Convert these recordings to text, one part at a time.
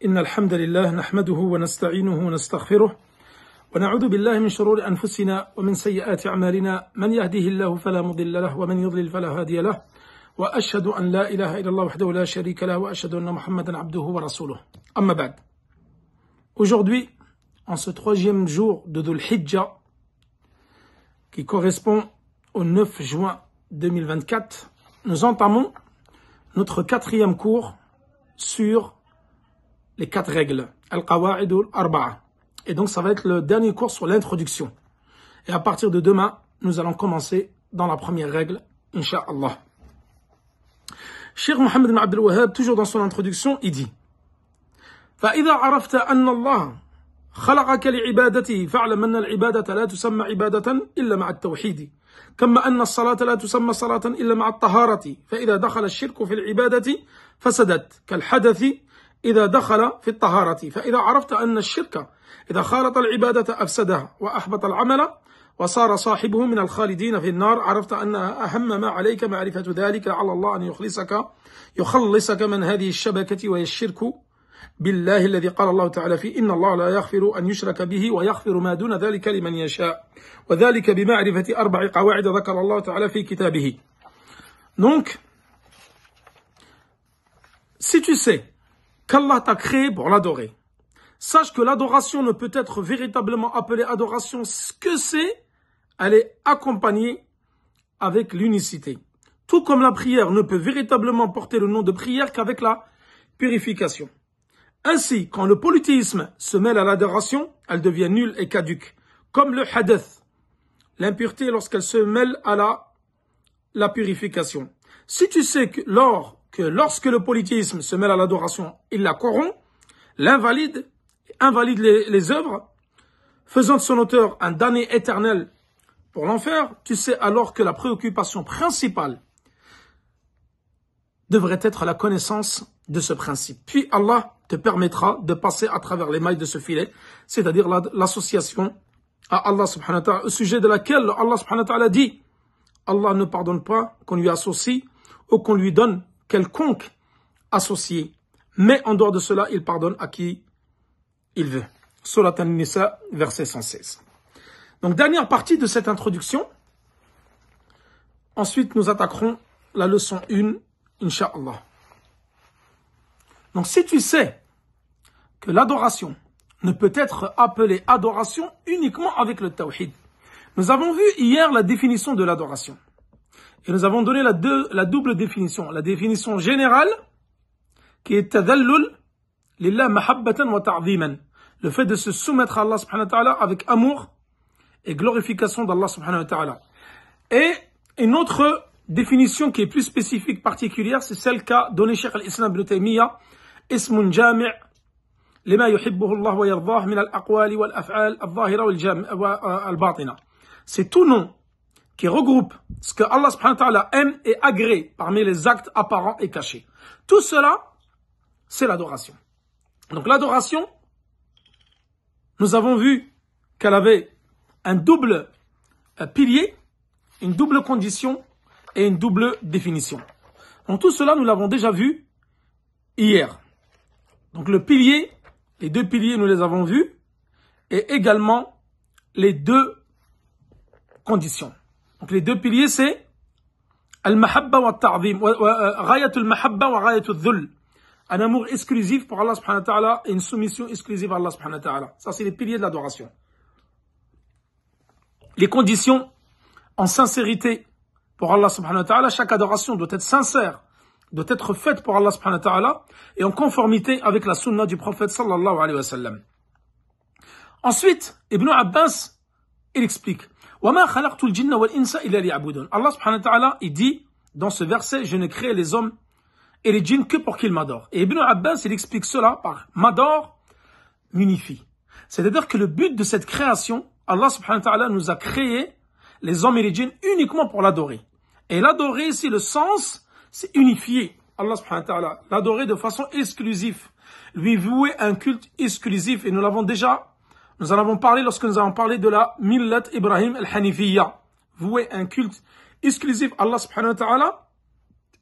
إن الحمد لله نحمده ونستعينه ونستغفره ونعوذ بالله من شرور أنفسنا ومن سيئات أعمالنا من يهده الله فلا مضل له ومن يضلل فلا هادي له وأشهد أن لا إله إلا الله وحده لا شريك له وأشهد أن محمدا عبده ورسوله أما بعد. Aujourd'hui, en ce troisième jour de Dhul Hijjah, qui correspond au 9 juin 2024, nous entamons notre quatrième cours sur les 4 règles, Al-Qawa'id al-Arba'a. Et donc ça va être le dernier cours sur l'introduction. Et à partir de demain, nous allons commencer dans la première règle, Inch'Allah. Cheikh Mohammed ibn Abdel Wahhab, toujours dans son introduction, il dit فَإِذَا عَرَفْتَ أَنَّ اللَّهَ خَلَقَكَ لِعِبَادَتِهِ فَاعْلَمْ أَنَّ الْعِبَادَةَ لَا تُسَمَّى عِبَادَةً إِلَّا مَعَ التَّوْحِيدِ كما أن الصلاة لا تسمى صلاة إلا مع الطهارة فإذا دخل الشرك في العبادة فسدت كالحدث إذا دخل في الطهارة فإذا عرفت أن الشرك إذا خالط العبادة أفسدها وأحبط العمل وصار صاحبه من الخالدين في النار عرفت أن أهم ما عليك معرفة ذلك لعل الله أن يخلصك من هذه الشبكة وهي الشرك بالله الذي قال الله تعالى فيه إن الله لا يغفر أن يشرك به ويغفر ما دون ذلك لمن يشاء وذلك بمعرفة 4 قواعد ذكر الله تعالى في كتابه. Donc, si tu sais qu'Allah t'a créé pour l'adorer, sache que l'adoration ne peut être véritablement appelée adoration que c'est elle est accompagnée avec l'unicité. Tout comme la prière ne peut véritablement porter le nom de prière qu'avec la purification. Ainsi, quand le polythéisme se mêle à l'adoration, elle devient nulle et caduque. Comme le hadith, l'impureté lorsqu'elle se mêle à la purification. Si tu sais que lorsque le polythéisme se mêle à l'adoration, il la corrompt, invalide les œuvres, faisant de son auteur un damné éternel pour l'enfer, tu sais alors que la préoccupation principale devrait être la connaissance de ce principe. Puis Allah te permettra de passer à travers les mailles de ce filet, c'est-à-dire l'association à Allah subhanahu wa ta'ala, au sujet de laquelle Allah subhanahu wa ta'ala dit Allah ne pardonne pas qu'on lui associe ou qu'on lui donne quelconque associé. Mais en dehors de cela, il pardonne à qui il veut. Surat An-Nisa, verset 116. Donc, dernière partie de cette introduction. Ensuite, nous attaquerons la leçon 1, Inch'Allah. Donc, si tu sais que l'adoration ne peut être appelée adoration uniquement avec le tawhid. Nous avons vu hier la définition de l'adoration. Et nous avons donné la double définition. La définition générale, qui est tadallul lillah mahabbatan wa ta'ziman. Le fait de se soumettre à Allah subhanahu wa ta'ala avec amour et glorification d'Allah subhanahu wa ta'ala. Et une autre définition qui est plus spécifique, particulière, c'est celle qu'a donnée Cheikh al-Islam ibn Taymiyyah, ismun jami' lima yuhibbuhu Allah wa yardah min al-aqwali wal-af'al al-zahira wal-batina. C'est tout nom qui regroupe ce que Allah subhanahu wa ta'ala aime et agrée parmi les actes apparents et cachés. Tout cela, c'est l'adoration. Donc l'adoration, nous avons vu qu'elle avait un double pilier, une double condition et une double définition. Donc tout cela, nous l'avons déjà vu hier. Donc le pilier, les 2 piliers, nous les avons vus, et également les 2 conditions. Donc les 2 piliers, c'est al-mahabba wa ta'zim, ghayatul mahabba wa ghayatul dhul. Un amour exclusif pour Allah subhanahu wa ta'ala et une soumission exclusive à Allah subhanahu wa ta'ala. Ça, c'est les piliers de l'adoration. Les conditions en sincérité pour Allah subhanahu wa ta'ala. Chaque adoration doit être sincère, doit être faite pour Allah subhanahu wa ta'ala et en conformité avec la sunna du prophète sallallahu alayhi wa sallam. Ensuite, Ibn Abbas, il explique وَمَا خَلَقْتُ الْجِنَّ وَالْإِنسَ إِلَّا لِيَعْبُدُونَ. Allah subhanahu wa ta'ala, il dit dans ce verset, je ne crée les hommes et les djinns que pour qu'ils m'adorent. Et Ibn Abbas, il explique cela par m'adore, m'unifie. C'est-à-dire que le but de cette création, Allah subhanahu wa ta'ala nous a créé les hommes et les djinns uniquement pour l'adorer. Et l'adorer, ici, le sens, c'est unifier Allah subhanahu wa ta'ala. L'adorer de façon exclusive. Lui vouer un culte exclusif. Et nous en avons parlé lorsque nous avons parlé de la Millat Ibrahim al-Hanifiyya. Vouer un culte exclusif à Allah subhanahu wa ta'ala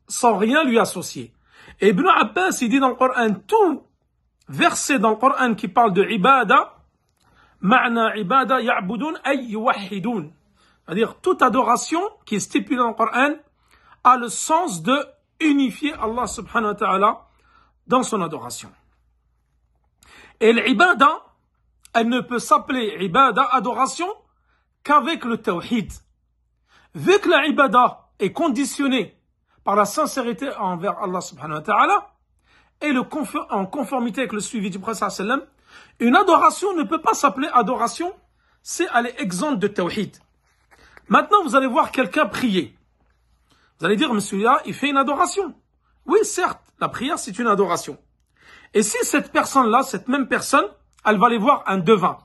sans rien lui associer. Et Ibn Abbas, il dit dans le Coran, tout verset dans le Coran qui parle de ibada, ma'na ibada ya'budun ay yuwahhidun. C'est-à-dire toute adoration qui est stipulée dans le Coran a le sens de unifier Allah subhanahu wa ta'ala dans son adoration. Et l'ibada, elle ne peut s'appeler ibada, adoration, qu'avec le tawhid. Vu que la ibada est conditionnée par la sincérité envers Allah subhanahu wa ta'ala et en conformité avec le suivi du prophète sallam, une adoration ne peut pas s'appeler adoration si elle est exempte de tawhid. Maintenant, vous allez voir quelqu'un prier. Vous allez dire, monsieur là, il fait une adoration. Oui, certes, la prière, c'est une adoration. Et si cette personne-là, cette même personne, elle va aller voir un devin.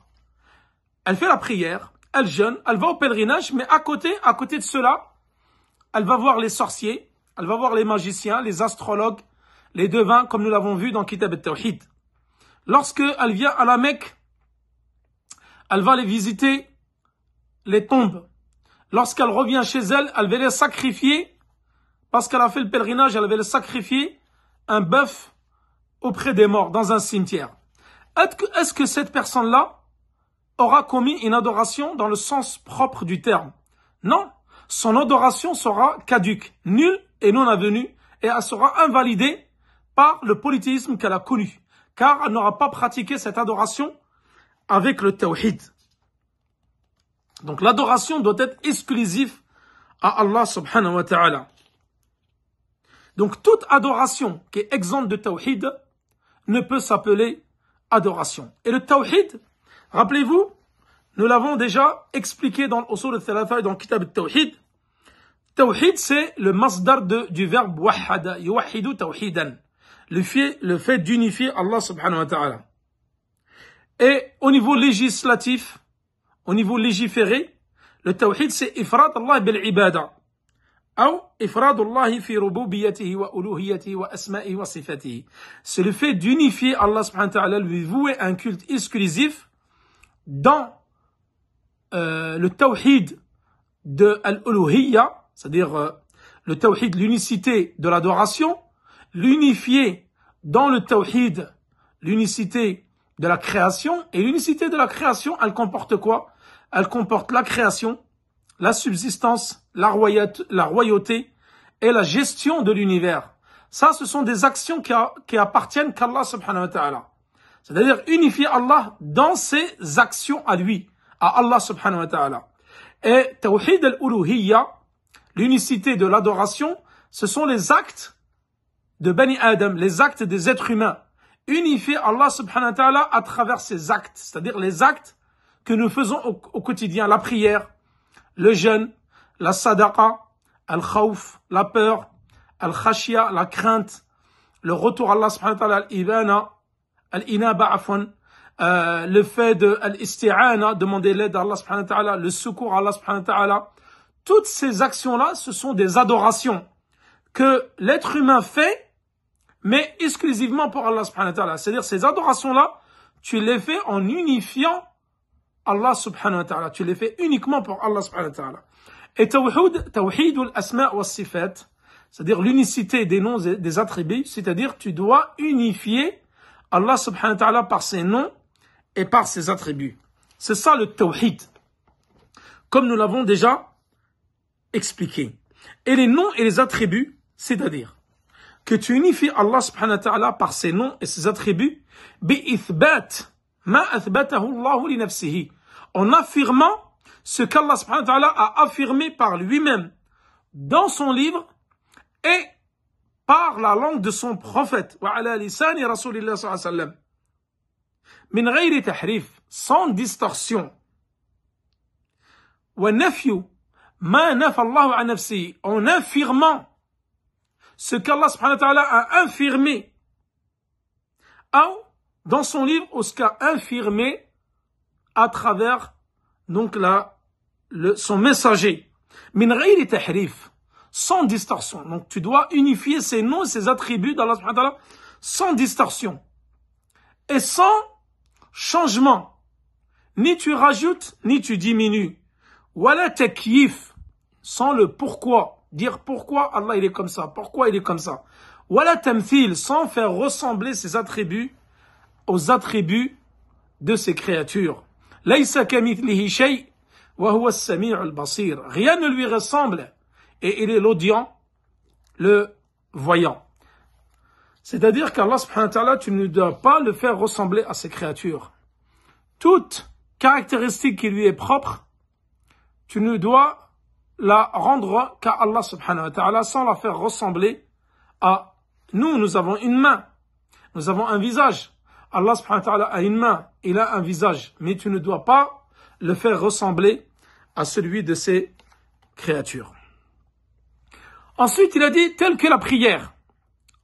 Elle fait la prière, elle jeûne, elle va au pèlerinage, mais à côté de cela, elle va voir les sorciers, elle va voir les magiciens, les astrologues, les devins, comme nous l'avons vu dans Kitab al-Tawhid. Lorsqu'elle vient à la Mecque, elle va aller visiter les tombes. Lorsqu'elle revient chez elle, elle va les sacrifier, parce qu'elle a fait le pèlerinage, elle va les sacrifier un bœuf auprès des morts, dans un cimetière. Est-ce que cette personne-là aura commis une adoration dans le sens propre du terme? Non. Son adoration sera caduque, nulle et non avenue, et elle sera invalidée par le polythéisme qu'elle a connu, car elle n'aura pas pratiqué cette adoration avec le tawhid. Donc l'adoration doit être exclusive à Allah subhanahu wa ta'ala. Donc toute adoration qui est exempte de tawhid ne peut s'appeler adoration. Et le tawhid, rappelez-vous, nous l'avons déjà expliqué dans l'usul al-thalatha et dans le kitab al-tawhid. Tawhid, c'est le masdar du verbe wahhada, yuwahhidu tawhidan. Le fait d'unifier Allah subhanahu wa ta'ala. Et au niveau législatif, au niveau légiféré, le tawhid, c'est ifrad Allah bil ibada. Ou ifrad Allah fi rububiyyatihi wa uluhiyyatihi wa asma'ihi wa sifatihi. C'est le fait d'unifier Allah subhanahu wa ta'ala, lui vouer un culte exclusif dans le tawhid de al-uluhiyya, c'est-à-dire le tawhid, l'unicité de l'adoration, l'unifier dans le tawhid, l'unicité de la création. Et l'unicité de la création, elle comporte quoi? Elle comporte la création, la subsistance, la royauté et la gestion de l'univers. Ça, ce sont des actions qui appartiennent qu'à Allah subhanahu wa ta'ala. C'est-à-dire unifier Allah dans ses actions à lui, à Allah subhanahu wa ta'ala. Et tawhid al-uluhiyya, l'unicité de l'adoration, ce sont les actes de Bani Adam, les actes des êtres humains. Unifier Allah subhanahu wa ta'ala à travers ses actes, c'est-à-dire les actes que nous faisons au quotidien, la prière, le jeûne, la sadaqa, al-khawf, la peur, al-khashya, la crainte, le retour à Allah subhanahu wa ta'ala, al-ibana, al-inaba afwan, le fait de al-isti'ana, demander l'aide à Allah subhanahu wa ta'ala, le secours à Allah subhanahu wa ta'ala. Toutes ces actions-là, ce sont des adorations que l'être humain fait, mais exclusivement pour Allah subhanahu wa ta'ala. C'est-à-dire ces adorations-là, tu les fais en unifiant Allah subhanahu wa ta'ala. Tu les fais uniquement pour Allah subhanahu wa ta'ala. Et tawhid al-asma' wa sifat, c'est-à-dire l'unicité des noms et des attributs, c'est-à-dire tu dois unifier Allah subhanahu wa ta'ala par ses noms et par ses attributs. C'est ça le tawhid. Comme nous l'avons déjà expliqué. Et les noms et les attributs, c'est-à-dire que tu unifies Allah subhanahu wa ta'ala par ses noms et ses attributs, bi'ithbat ma athbatahu Allah li nafsihi, en affirmant ce qu'Allah subhanahu wa ta'ala a affirmé par lui-même dans son livre et par la langue de son prophète, wa ala lisani rasulillah sallallahu alayhi wa sallam, min ghayri tahrif, sans distorsion, wa nafyu ma nafa Allah an nafsihi, en affirmant ce qu'Allah subhanahu wa ta'ala a infirmé, ou dans son livre, ou ce qu'a infirmé à travers donc son messager. Min ghayri tahrif, sans distorsion. Donc tu dois unifier ses noms et ses attributs d'Allah subhanahu wa ta'ala sans distorsion et sans changement. Ni tu rajoutes, ni tu diminues. Wala takyif, sans le pourquoi. Dire pourquoi Allah il est comme ça, pourquoi il est comme ça. Wala tamthil, sans faire ressembler ses attributs aux attributs de ces créatures. Laysa kamithlihi shay wa huwa as-sami' al-basir. Rien ne lui ressemble et il est l'audient, le voyant. C'est-à-dire qu'Allah subhanahu wa ta'ala, tu ne dois pas le faire ressembler à ces créatures. Toute caractéristique qui lui est propre, tu ne dois la rendre qu'à Allah subhanahu wa ta'ala sans la faire ressembler à nous. Nous avons une main, nous avons un visage. Allah subhanahu wa ta'ala a une main, il a un visage, mais tu ne dois pas le faire ressembler à celui de ces créatures. Ensuite, il a dit, telle que la prière,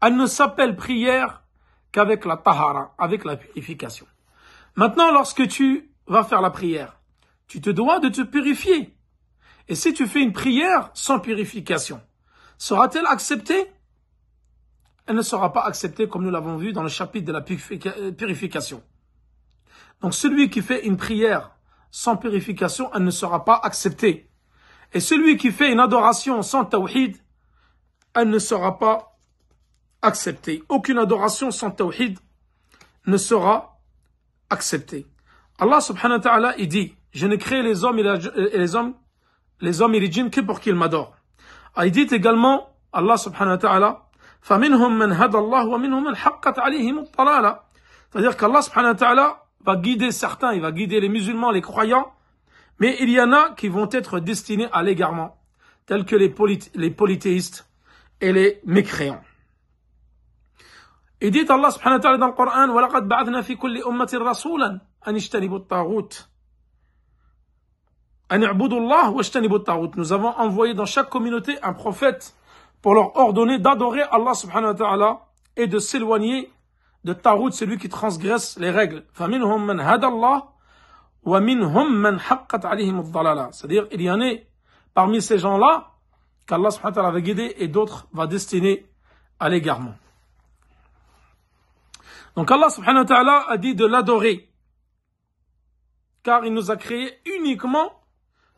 elle ne s'appelle prière qu'avec la tahara, avec la purification. Maintenant, lorsque tu vas faire la prière, tu te dois de te purifier. Et si tu fais une prière sans purification, sera-t-elle acceptée? Elle ne sera pas acceptée comme nous l'avons vu dans le chapitre de la purification. Donc celui qui fait une prière sans purification, elle ne sera pas acceptée. Et celui qui fait une adoration sans tawhid, elle ne sera pas acceptée. Aucune adoration sans tawhid ne sera acceptée. Allah subhanahu wa ta'ala, il dit, je n'ai créé les hommes et les djinns que pour qu'ils m'adorent. Il dit également, Allah subhanahu wa ta'ala, فَمِنْهُمْ مَنْ هَدَى اللَّهُ وَمِنْهُمْ مَنْ حَقَّتْ عَلَيْهِمُ الضَّلَالَةُ. C'est-à-dire qu'Allah subhanahu wa ta'ala va guider certains, il va guider les musulmans, les croyants, mais il y en a qui vont être destinés à l'égarement, tels que les polythéistes et les mécréants. Il dit Allah subhanahu wa ta'ala dans le Coran, وَلَقَدْ بَعَثْنَا فِي كُلِّ أُمَّةٍ رَسُولًا أَنِ اجْتَنِبُوا الطَّاغُوتَ أَنِ اعْبُدُوا اللَّهَ وَاجْتَنِبُوا الطَّاغُوتَ. Nous avons envoyé dans chaque communauté un prophète pour leur ordonner d'adorer Allah subhanahu wa ta'ala et de s'éloigner de Tarout, celui qui transgresse les règles. فَمِنْهُمْ مَنْ هَدَى اللَّهُ وَمِنْهُمْ مَنْ حَقَّتْ عَلَيْهِمُ الضَّلَالَةُ. C'est-à-dire, il y en a parmi ces gens-là qu'Allah subhanahu wa ta'ala va guider et d'autres va destiner à l'égarement. Donc Allah subhanahu wa ta'ala a dit de l'adorer, car il nous a créés uniquement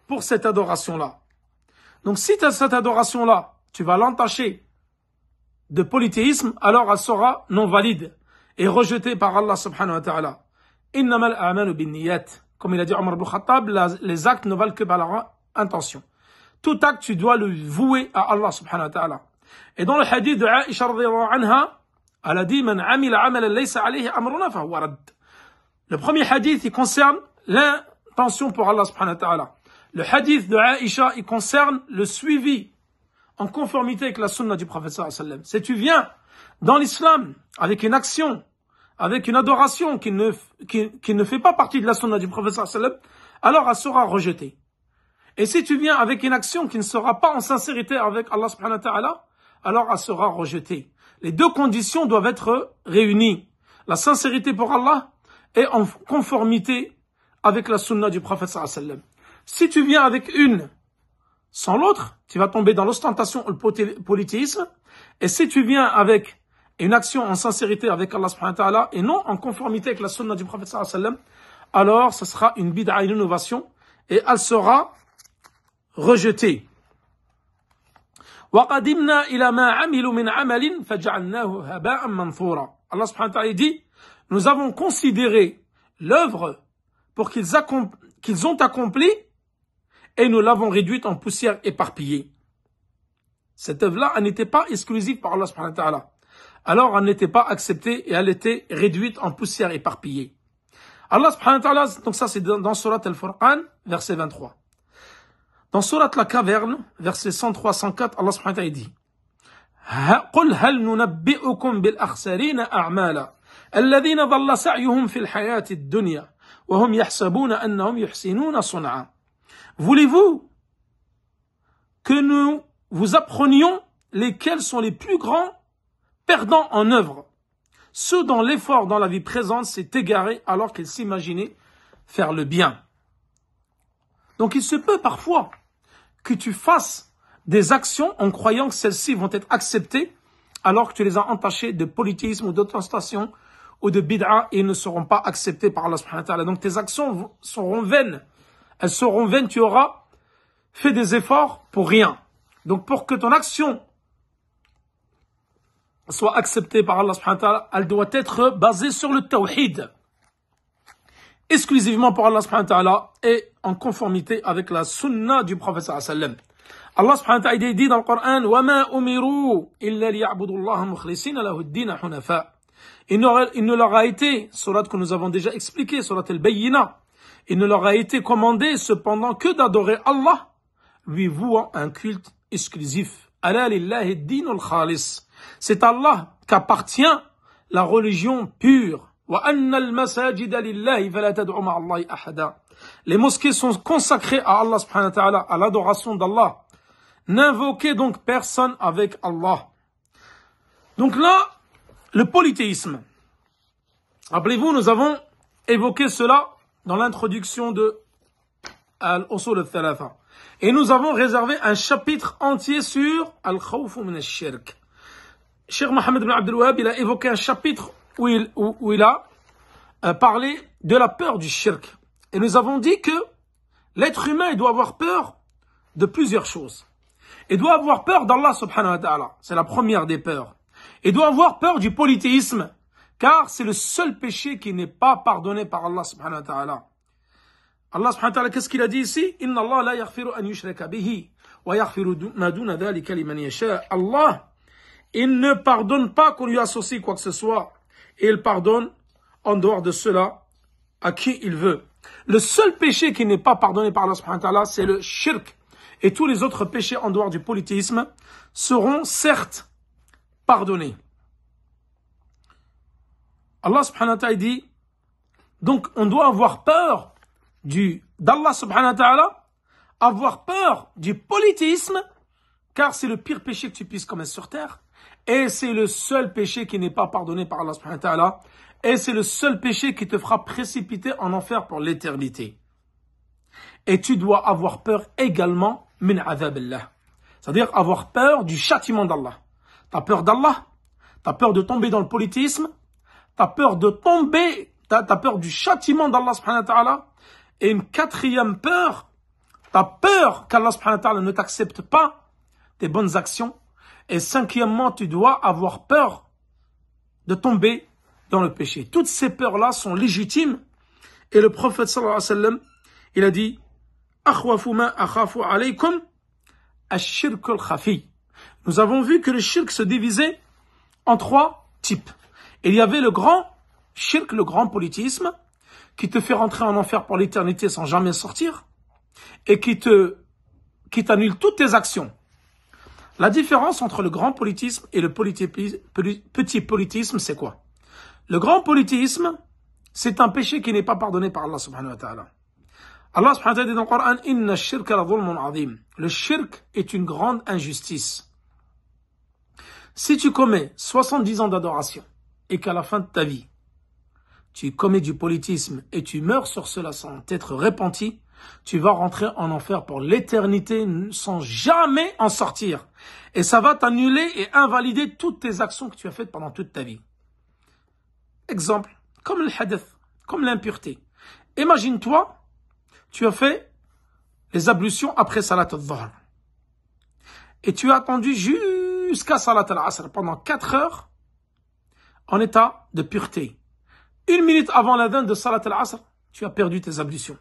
pour cette adoration-là. Donc si tu as cette adoration-là, tu vas l'entacher de polythéisme, alors elle sera non valide et rejetée par Allah subhanahu wa ta'ala. Innamal a'malu binniyat. Comme il a dit Omar ibn Khattab, les actes ne valent que par leur intention. Tout acte, tu dois le vouer à Allah subhanahu wa ta'ala. Et dans le hadith de Aisha radhiyallahu anha, elle a dit, Man amila amalan laysa alayhi amruna fahuwa radd. Le premier hadith, il concerne l'intention pour Allah subhanahu wa ta'ala. Le hadith de Aisha, il concerne le suivi en conformité avec la sunna du prophète sallallahu alayhi wa sallam. Si tu viens dans l'islam avec une action, avec une adoration qui ne fait pas partie de la sunna du prophète sallallahu alayhi wa sallam, alors elle sera rejetée. Et si tu viens avec une action qui ne sera pas en sincérité avec Allah subhanahu wa ta'ala, alors elle sera rejetée. Les deux conditions doivent être réunies. La sincérité pour Allah et en conformité avec la sunna du prophète sallallahu alayhi wa sallam. Si tu viens avec une sans l'autre, tu vas tomber dans l'ostentation ou le polythéisme. Et si tu viens avec une action en sincérité avec Allah subhanahu wa ta'ala et non en conformité avec la sunna du prophète sallallahu alayhi wa sallam, alors ce sera une bid'a, une innovation, et elle sera rejetée. وَقَدِمْنَا إِلَى مَا عَمِلُوا مِنْ عَمَلٍ فَجَعَلْنَاهُ هَبَاءً مَنْثُورًا. Allah subhanahu wa ta'ala dit, nous avons considéré l'œuvre pour qu'ils ont accompli et nous l'avons réduite en poussière éparpillée. Cette œuvre-là, elle n'était pas exclusive par Allah subhanahu wa ta'ala. Alors, elle n'était pas acceptée et elle était réduite en poussière éparpillée. Allah subhanahu wa ta'ala, donc ça c'est dans Surat Al-Furqan, verset 23. Dans Surat La Caverne, verset 103-104, Allah subhanahu wa ta'ala dit قُلْ هَلْ نُنَبِّئُكُمْ بِالْأَخْسَرِينَ أَعْمَالًا الَّذِينَ ضَلَّ سَعْيُهُمْ فِي الْحَيَاةِ الدُّنْيَا وَهُمْ يَحْسَبُونَ أَنَّهُمْ يُحْسِنُونَ صُنْعًا. Voulez-vous que nous vous apprenions lesquels sont les plus grands perdants en œuvre? Ceux dont l'effort dans la vie présente s'est égaré alors qu'ils s'imaginaient faire le bien. Donc il se peut parfois que tu fasses des actions en croyant que celles-ci vont être acceptées alors que tu les as entachées de polythéisme ou d'ostentation ou de bid'a et ne seront pas acceptées par Allah subhanahu wa ta'ala. Donc tes actions seront vaines. Elles seront vaines, tu auras fait des efforts pour rien. Donc pour que ton action soit acceptée par Allah subhanahu wa ta'ala, elle doit être basée sur le tawhid. Exclusivement pour Allah subhanahu wa ta'ala et en conformité avec la sunna du prophète sallallahu alayhi wa sallam. Allah subhanahu wa ta'ala dit dans le Coran وَمَا أُمِرُوا إِلَّا لِيَعْبُدُوا اللَّهَ مُخْلِصِينَ لَهُ الدِّينَ حُنَفَاءَ. Il ne leur a été, surat que nous avons déjà expliqué, surat al-Bayyina, il ne leur a été commandé cependant que d'adorer Allah, lui vouant un culte exclusif. Ala lillahi ad-din al-khalis. C'est Allah qu'appartient la religion pure. Wa anna al-masajida lillahi fala tad'u ma'a Allahi ahada. Les mosquées sont consacrées à Allah subhanahu wa ta'ala, à l'adoration d'Allah. N'invoquez donc personne avec Allah. Donc là, le polythéisme. Rappelez-vous, nous avons évoqué cela dans l'introduction de Al-Usul al-Thalatha. Et nous avons réservé un chapitre entier sur Al-Khawf min al-Shirk. Cheikh Mohammed ibn Abdul Wahhab, il a évoqué un chapitre où il a parlé de la peur du shirk. Et nous avons dit que l'être humain, il doit avoir peur de plusieurs choses. Il doit avoir peur d'Allah subhanahu wa ta'ala. C'est la première des peurs. Il doit avoir peur du polythéisme, car c'est le seul péché qui n'est pas pardonné par Allah subhanahu wa ta'ala. Allah subhanahu wa ta'ala, qu'est-ce qu'il a dit ici? Inna Allah la yaghfiru an yushraka bihi wa yaghfiru ma duna dhalika liman yasha. Allah, il ne pardonne pas qu'on lui associe quoi que ce soit, et il pardonne en dehors de cela à qui il veut. Le seul péché qui n'est pas pardonné par Allah subhanahu wa ta'ala, c'est le shirk. Et tous les autres péchés en dehors du polythéisme seront certes pardonnés. Allah subhanahu wa ta'ala dit, donc on doit avoir peur d'Allah subhanahu wa ta'ala, avoir peur du polythéisme, car c'est le pire péché que tu puisses commettre sur terre, et c'est le seul péché qui n'est pas pardonné par Allah subhanahu wa ta'ala, et c'est le seul péché qui te fera précipiter en enfer pour l'éternité. Et tu dois avoir peur également min adhabillah, c'est-à-dire avoir peur du châtiment d'Allah. T'as peur d'Allah, t'as peur de tomber dans le polythéisme, t'as peur de tomber, t'as peur du châtiment d'Allah subhanahu wa ta'ala, et une quatrième peur, t'as peur qu'Allah subhanahu wa ta'ala ne t'accepte pas tes bonnes actions, et cinquièmement, tu dois avoir peur de tomber dans le péché. Toutes ces peurs-là sont légitimes, et le prophète sallallahu alayhi wa sallam, il a dit akhwafu ma akhafu alaykum ash-shirk al-khafi. Nous avons vu que le shirk se divisait en trois types. Il y avait le grand shirk, le grand polythéisme, qui te fait rentrer en enfer pour l'éternité sans jamais sortir, et qui t'annule toutes tes actions. La différence entre le grand polythéisme et le petit polythéisme, c'est quoi? Le grand polythéisme, c'est un péché qui n'est pas pardonné par Allah subhanahu wa ta'ala. Allah subhanahu wa ta'ala dit dans le Coran, Inna ash-shirka la dhulmun azim. Le shirk est une grande injustice. Si tu commets 70 ans d'adoration et qu'à la fin de ta vie, tu commets du polythéisme et tu meurs sur cela sans t'être repenti, tu vas rentrer en enfer pour l'éternité sans jamais en sortir. Et ça va t'annuler et invalider toutes tes actions que tu as faites pendant toute ta vie. Exemple, comme le hadith, comme l'impureté. Imagine-toi, tu as fait les ablutions après Salat al-Dhuhr. Et tu as attendu jusqu'à Salat al-Asr pendant 4 heures en état de pureté. 1 minute avant l'adhan de Salat al-Asr, tu as perdu tes ablutions.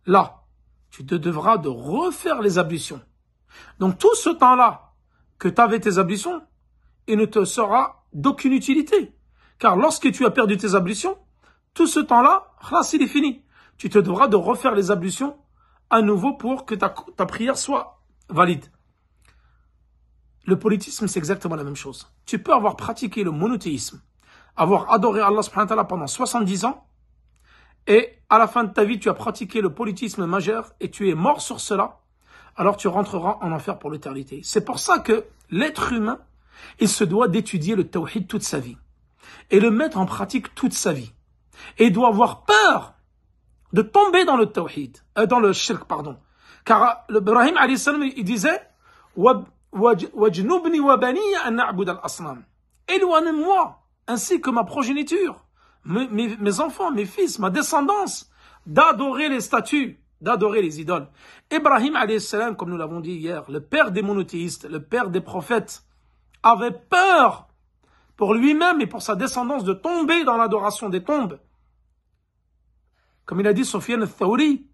Là, tu te devras de refaire les ablutions. Donc tout ce temps-là que tu avais tes ablutions, il ne te sera d'aucune utilité. Car lorsque tu as perdu tes ablutions, tout ce temps-là, il est fini. Tu te devras de refaire les ablutions à nouveau pour que ta prière soit valide. Le polythéisme, c'est exactement la même chose. Tu peux avoir pratiqué le monothéisme, avoir adoré Allah subhanahu wa ta'ala pendant 70 ans, et à la fin de ta vie, tu as pratiqué le polythéisme majeur et tu es mort sur cela, alors tu rentreras en enfer pour l'éternité. C'est pour ça que l'être humain, il se doit d'étudier le tawhid toute sa vie et le mettre en pratique toute sa vie. Et il doit avoir peur de tomber dans le tawhid, dans le shirk, pardon. Car Ibrahim alayhi salam, il disait wajnubni wa baniya an na'bud al-asnam. Éloigne-moi ainsi que ma progéniture, mes enfants, mes fils, ma descendance, d'adorer les statues, d'adorer les idoles. Ibrahim alayhi salam, comme nous l'avons dit hier, le père des monothéistes, le père des prophètes, avait peur pour lui-même et pour sa descendance de tomber dans l'adoration des tombes. Comme il a dit Sufyan al-Thawri,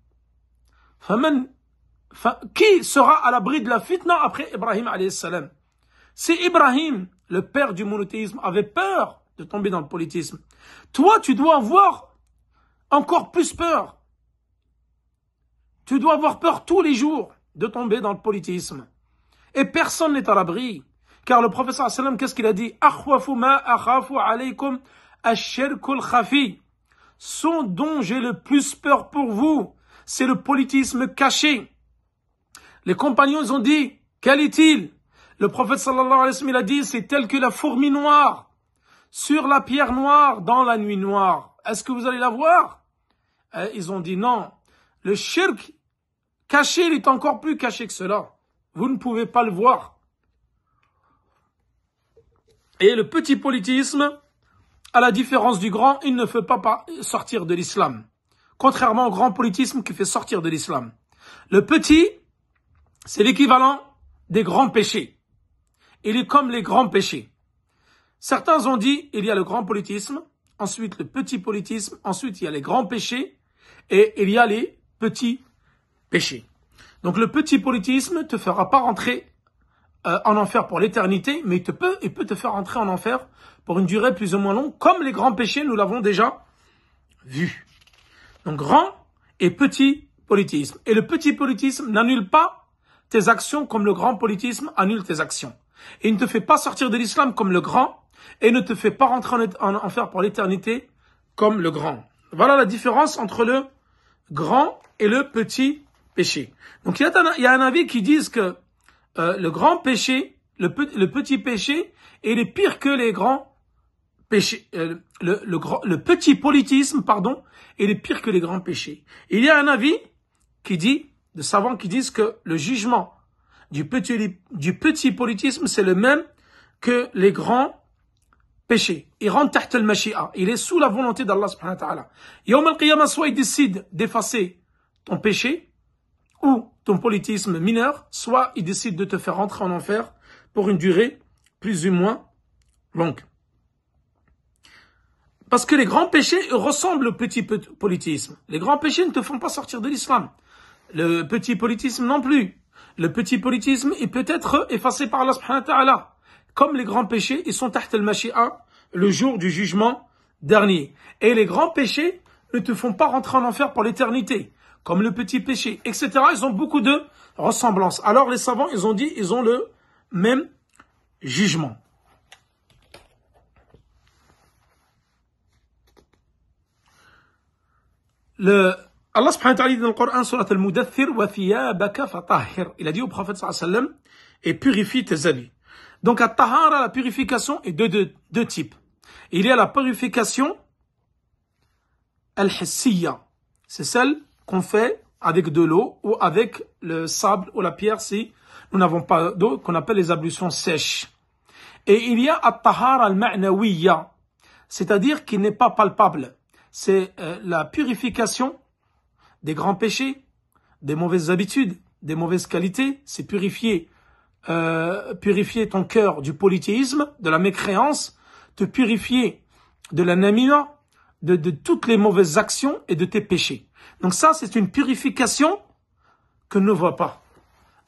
qui sera à l'abri de la fitna après Ibrahim alayhi salam? Si Ibrahim, le père du monothéisme, avait peur de tomber dans le polythéisme, toi, tu dois avoir encore plus peur. Tu dois avoir peur tous les jours de tomber dans le polythéisme. Et personne n'est à l'abri. Car le prophète sallallahu alayhi wa sallam, qu'est-ce qu'il a dit? Akhwafu ma akhafu alaykum ash-shirkul khafi. Ce dont j'ai le plus peur pour vous, c'est le polythéisme caché. Les compagnons, ils ont dit, quel est-il? Le prophète sallallahu alayhi wa sallam, il a dit, c'est tel que la fourmi noire sur la pierre noire dans la nuit noire. Est-ce que vous allez la voir? Ils ont dit non. Le shirk caché, il est encore plus caché que cela. Vous ne pouvez pas le voir. Et le petit polythéisme, à la différence du grand, il ne fait pas sortir de l'islam. Contrairement au grand polythéisme qui fait sortir de l'islam. Le petit, c'est l'équivalent des grands péchés. Il est comme les grands péchés. Certains ont dit, il y a le grand polythéisme, ensuite le petit polythéisme, ensuite il y a les grands péchés, et il y a les petits péchés. Donc le petit polythéisme ne te fera pas rentrer en enfer pour l'éternité, mais il peut te faire rentrer en enfer pour une durée plus ou moins longue, comme les grands péchés, nous l'avons déjà vu. Donc grand et petit polythéisme. Et le petit polythéisme n'annule pas tes actions comme le grand polythéisme annule tes actions. Et il ne te fait pas sortir de l'islam comme le grand, et ne te fait pas rentrer en enfer pour l'éternité comme le grand. Voilà la différence entre le grand et le petit péché. Donc il y a un avis qui dit que le grand péché, le petit péché, il est pire que les grands péchés. Le petit polythéisme, pardon, il est pire que les grands péchés. Il y a un avis qui dit, de savants qui disent que le jugement du petit polythéisme, c'est le même que les grands péchés. Il rentre taht al-mashi'a. Il est sous la volonté d'Allah subhanahu wa ta'ala. Yawm al-qiyamah, soit il décide d'effacer ton péché ou ton polythéisme mineur, soit il décide de te faire rentrer en enfer pour une durée plus ou moins longue. Parce que les grands péchés ressemblent au petit polythéisme. Les grands péchés ne te font pas sortir de l'islam. Le petit polythéisme non plus. Le petit polythéisme, il peut être effacé par Allah subhanahu wa ta'ala. Comme les grands péchés, ils sont taht al-mashi'a le jour du jugement dernier. Et les grands péchés ne te font pas rentrer en enfer pour l'éternité. Comme le petit péché, etc. Ils ont beaucoup de ressemblances. Alors les savants, ils ont dit, ils ont le même jugement. Allah subhanahu wa ta'ala dit dans le Coran, surat al-Mudaththir, wa thiyabaka fatahhir. Il a dit au prophète sallallahu alayhi wa sallam, et purifie tes habits. Donc, à tahara, la purification est de deux types. Il y a la purification al-hissiya. C'est celle qu'on fait avec de l'eau ou avec le sable ou la pierre si nous n'avons pas d'eau, qu'on appelle les ablutions sèches. Et il y a at-tahara al-ma'nawiyya, c'est-à-dire qui n'est pas palpable. C'est la purification des grands péchés, des mauvaises habitudes, des mauvaises qualités. C'est purifier ton cœur du polythéisme, de la mécréance, te purifier de la namina, de toutes les mauvaises actions et de tes péchés. Donc ça, c'est une purification que ne voit pas.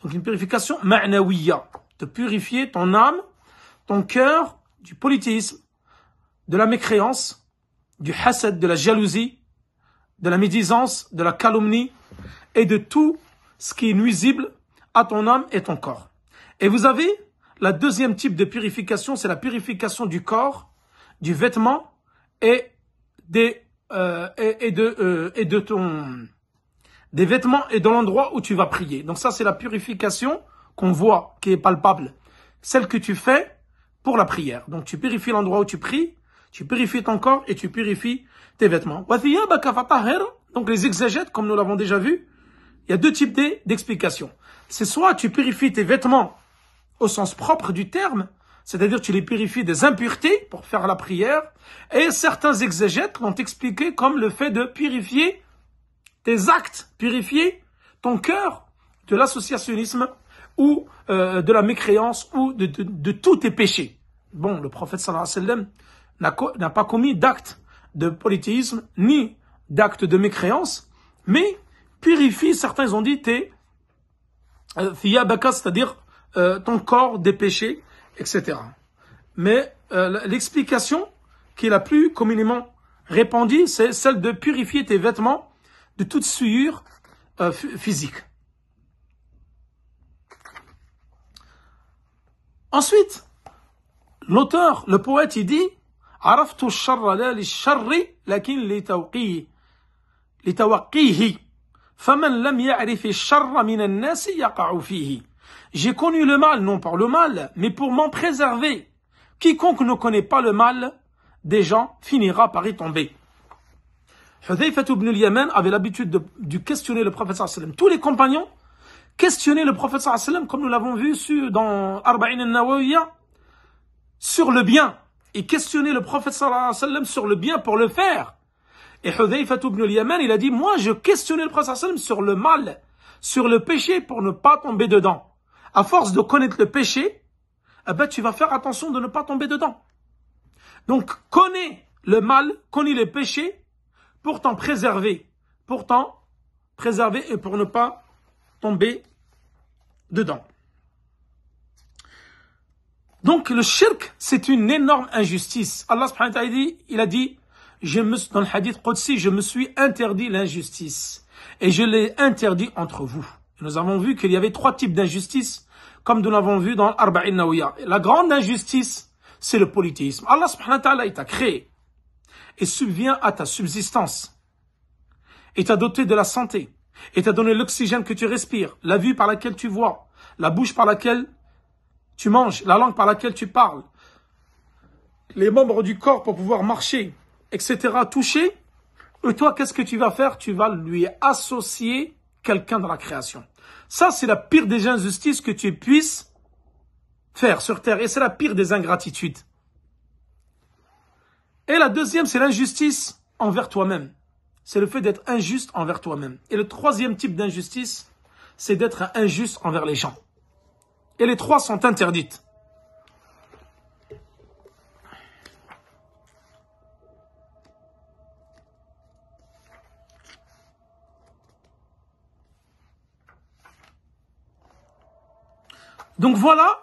Donc une purification ma'nawiyya, te purifier ton âme, ton cœur du polythéisme, de la mécréance, du hasad, de la jalousie, de la médisance, de la calomnie et de tout ce qui est nuisible à ton âme et ton corps. Et vous avez la deuxième type de purification, c'est la purification du corps, du vêtement et des vêtements et de l'endroit où tu vas prier. Donc ça, c'est la purification qu'on voit, qui est palpable. Celle que tu fais pour la prière. Donc tu purifies l'endroit où tu pries, tu purifies ton corps et tu purifies tes vêtements. Donc les exégètes, comme nous l'avons déjà vu, il y a deux types d'explications. C'est soit tu purifies tes vêtements au sens propre du terme, c'est-à-dire tu les purifies des impuretés pour faire la prière, et certains exégètes l'ont expliqué comme le fait de purifier tes actes, purifier ton cœur de l'associationnisme ou de la mécréance ou de tous tes péchés. Bon, le prophète sallallahu alayhi wa sallam n'a pas commis d'acte de polythéisme ni d'acte de mécréance, mais purifie, certains ont dit, tes thiyabaka, c'est-à-dire ton corps des péchés, etc. Mais l'explication qui est la plus communément répandue, c'est celle de purifier tes vêtements de toute souillure physique. Ensuite, l'auteur, le poète, il dit عرفت الشر لا للشر لكن لتوقيه فمن لم يعرف الشر من الناس يقع فيه. J'ai connu le mal, non pour le mal, mais pour m'en préserver. Quiconque ne connaît pas le mal des gens finira par y tomber. Hudhayfa ibn al-Yaman avait l'habitude de questionner le prophète sallallahu alayhi wa sallam. Tous les compagnons questionnaient le prophète sallallahu alayhi wa sallam, comme nous l'avons vu dans Arba'in al-Nawawiyya, sur le bien. Ils questionnaient le prophète sallallahu alayhi wa sallam sur le bien pour le faire. Et Hudhayfa ibn al-Yaman, il a dit, moi je questionnais le prophète sallallahu alayhi wa sallam sur le mal, sur le péché pour ne pas tomber dedans. À force de connaître le péché, eh ben, tu vas faire attention de ne pas tomber dedans. Donc, connais le mal, connais les péchés pour t'en préserver. Et pour ne pas tomber dedans. Donc, le shirk, c'est une énorme injustice. Allah subhanahu wa ta'ala, il a dit, dans le hadith Qudsi, je me suis interdit l'injustice. Et je l'ai interdit entre vous. Nous avons vu qu'il y avait 3 types d'injustice, comme nous l'avons vu dans Arba'in Nawawiyya. La grande injustice, c'est le polythéisme. Allah subhanahu wa ta'ala, il t'a créé et subvient à ta subsistance. Et t'a doté de la santé. Et t'a donné l'oxygène que tu respires, la vue par laquelle tu vois, la bouche par laquelle tu manges, la langue par laquelle tu parles, les membres du corps pour pouvoir marcher, etc., toucher. Et toi, qu'est-ce que tu vas faire? Tu vas lui associer quelqu'un dans la création. Ça, c'est la pire des injustices que tu puisses faire sur terre. Et c'est la pire des ingratitudes. Et la deuxième, c'est l'injustice envers toi-même. C'est le fait d'être injuste envers toi-même. Et le troisième type d'injustice, c'est d'être injuste envers les gens. Et les 3 sont interdites. Donc voilà,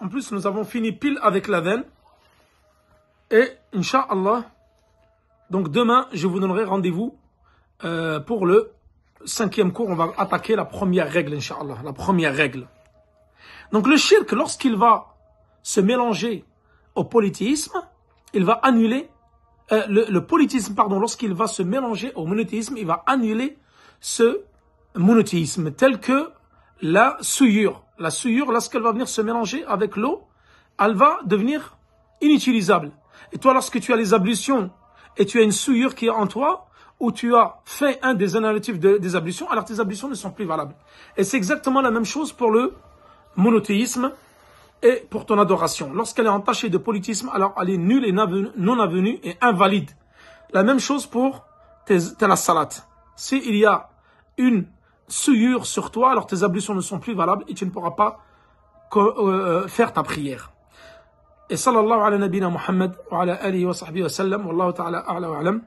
en plus nous avons fini pile avec la veine. Et Inch'Allah, donc demain je vous donnerai rendez-vous pour le 5e cours. On va attaquer la première règle, Inch'Allah, la première règle. Donc le shirk, lorsqu'il va se mélanger au polythéisme, il va annuler, le polythéisme, pardon, lorsqu'il va se mélanger au monothéisme, il va annuler ce monothéisme, tel que la souillure. La souillure, lorsqu'elle va venir se mélanger avec l'eau, elle va devenir inutilisable. Et toi, lorsque tu as les ablutions et tu as une souillure qui est en toi, ou tu as fait un des analytiques des ablutions, alors tes ablutions ne sont plus valables. Et c'est exactement la même chose pour le monothéisme et pour ton adoration. Lorsqu'elle est entachée de polythéisme, alors elle est nulle et non avenue et invalide. La même chose pour la salat. S'il y a une souillure sur toi, alors tes ablutions ne sont plus valables et tu ne pourras pas faire ta prière. Et sallallahu ala nabina Muhammad wa ala alihi wa sahbihi wa sallam, wallahu ta'ala a'la wa alam.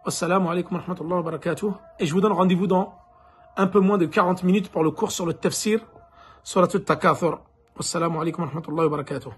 Wassalamu alaikum wa rahmatullahi wa barakatuh. Et je vous donne rendez-vous dans un peu moins de 40 minutes pour le cours sur le tafsir, surat al-Takathur. Wassalamu alaikum wa rahmatullahi wa barakatuh.